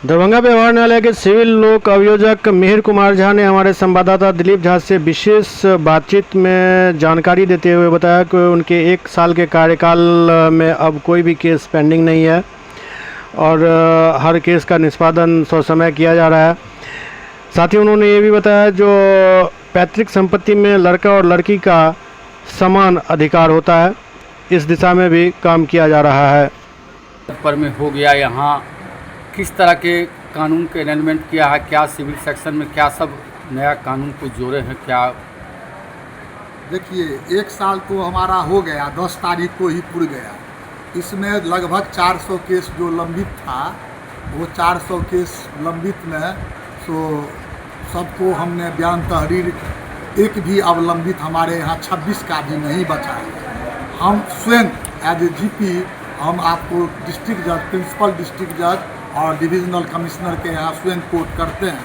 दरभंगा व्यवहार न्यायालय के सिविल लोक अभियोजक मिहिर कुमार झा ने हमारे संवाददाता दिलीप झा से विशेष बातचीत में जानकारी देते हुए बताया कि उनके 1 साल के कार्यकाल में अब कोई भी केस पेंडिंग नहीं है और हर केस का निष्पादन ससमय किया जा रहा है। साथ ही उन्होंने ये भी बताया जो पैतृक संपत्ति में लड़का और लड़की का समान अधिकार होता है, इस दिशा में भी काम किया जा रहा है। पर में हो गया यहाँ किस तरह के कानून के अमेंडमेंट किया है, क्या सिविल सेक्शन में क्या सब नया कानून को जोड़े हैं क्या? देखिए 1 साल तो हमारा हो गया, 10 तारीख को ही पूर गया। इसमें लगभग 400 केस जो लंबित था, वो 400 केस लंबित में सबको हमने बयान तहरीर, एक भी अवलंबित हमारे यहाँ 26 का भी नहीं बचा है। हम स्वयं एज ए जीपी हम आपको डिस्ट्रिक्ट जज, प्रिंसिपल डिस्ट्रिक्ट जज और डिविजनल कमिश्नर के यहाँ स्वयं कोर्ट करते हैं।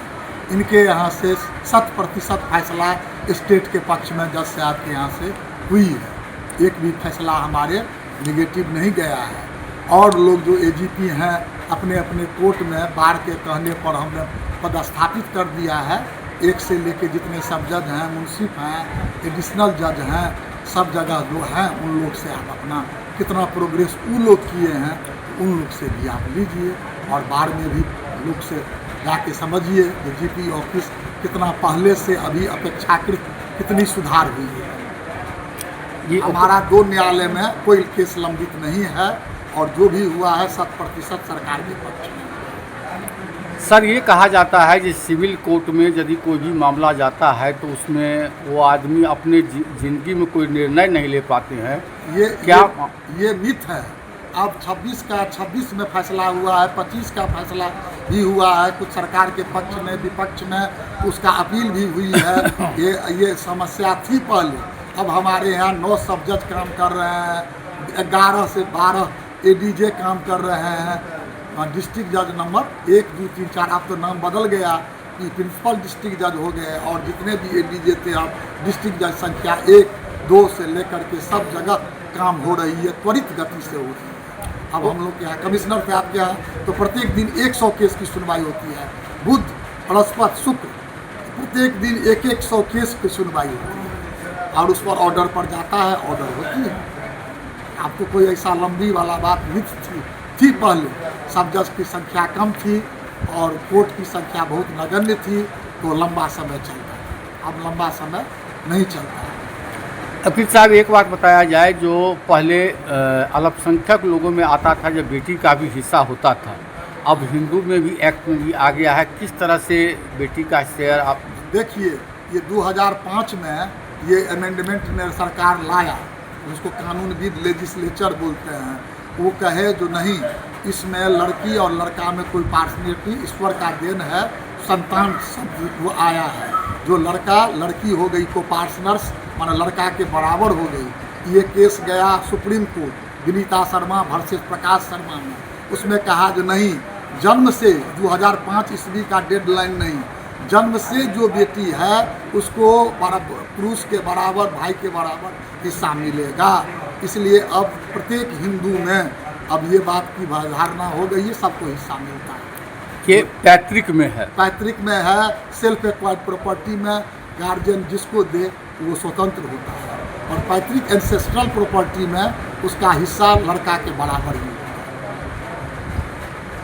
इनके यहाँ से 100% फैसला स्टेट के पक्ष में जज साहब के यहाँ से हुई है। एक भी फैसला हमारे निगेटिव नहीं गया है। और लोग जो एजीपी हैं अपने अपने कोर्ट में बार के कहने पर हमने पदस्थापित कर दिया है। 1 से लेके जितने सब जज हैं, मुंसिफ हैं, एडिशनल जज हैं, सब जगह जो हैं उन लोग से आप अपना कितना प्रोग्रेस उन लोग किए हैं उन लोग से भी आप लीजिए और बार में भी लोग से जाके समझिए कि जीपी ऑफिस कितना पहले से अभी अपेक्षाकृत कितनी सुधार हुई है। हमारा 2 न्यायालय में कोई केस लंबित नहीं है और जो भी हुआ है 100% सरकार के पक्ष में। सर ये कहा जाता है कि सिविल कोर्ट में यदि कोई भी मामला जाता है तो उसमें वो आदमी अपने ज़िंदगी में कोई निर्णय नहीं ले पाते हैं। ये मिथ है। अब 26 का 26 में फैसला हुआ है, 25 का फैसला भी हुआ है, कुछ सरकार के पक्ष में विपक्ष में उसका अपील भी हुई है। ये समस्या थी पहले। अब हमारे यहाँ 9 सब जज काम कर रहे हैं, 11 से 12 एडीजे काम कर रहे हैं। डिस्ट्रिक्ट जज नंबर 1, 2, 3, 4 अब तो नाम बदल गया कि प्रिंसिपल डिस्ट्रिक्ट जज हो गए और जितने भी एडीजे थे अब डिस्ट्रिक्ट जज संख्या 1, 2 से लेकर के सब जगह काम हो रही है, त्वरित गति से हो रही है। अब हम लोग के यहाँ कमिश्नर साहब के यहाँ तो प्रत्येक दिन 100 केस की सुनवाई होती है। बुध, बृहस्पति, शुक्र प्रत्येक दिन 100 केस की सुनवाई होती है और उस पर ऑर्डर पर जाता है, ऑर्डर होती है। आपको कोई ऐसा लंबी वाला बात मिथ थी पहले, सब जज की संख्या कम थी और कोर्ट की संख्या बहुत नगण्य थी तो लंबा समय चलता। अब लंबा समय नहीं चलता। अखिल साहब एक बात बताया जाए, जो पहले अल्पसंख्यक लोगों में आता था जब बेटी का भी हिस्सा होता था, अब हिंदू में भी एक्ट में भी आ गया है, किस तरह से बेटी का शेयर आप देखिए। ये 2005 में ये अमेंडमेंट ने सरकार लाया, उसको कानूनविद लेजिस्लेचर बोलते हैं। वो कहे जो नहीं, इसमें लड़की और लड़का में कोई पार्सनैलिटी ईश्वर का देन है, संतान सब वो आया है। जो लड़का लड़की हो गई को पार्टनर्स माना लड़का के बराबर हो गई। ये केस गया Supreme Court Vinita Sharma versus Prakash Sharma में। उसमें कहा जो नहीं, जन्म से 2005 ईस्वी का डेडलाइन नहीं, जन्म से जो बेटी है उसको पुरुष के बराबर, भाई के बराबर हिस्सा मिलेगा। इसलिए अब प्रत्येक हिंदू में अब ये बात की धारणा हो गई है, सबको हिस्सा मिलता है। ये पैतृक में है, पैतृक में है, सेल्फ एक्वायर्ड प्रॉपर्टी में गार्जियन जिसको दे वो स्वतंत्र होता है और पैतृक एंसेस्ट्रल प्रॉपर्टी में उसका हिस्सा लड़का के बराबर ही होता है।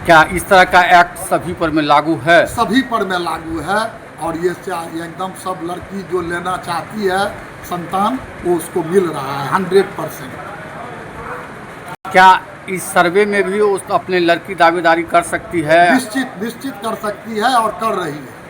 क्या इस तरह का एक्ट सभी पर में लागू है? सभी पर में लागू है और ये एकदम सब लड़की जो लेना चाहती है संतान वो उसको मिल रहा है 100%। क्या इस सर्वे में भी उस अपने लड़की दावेदारी कर सकती है? निश्चित कर सकती है और कर रही है।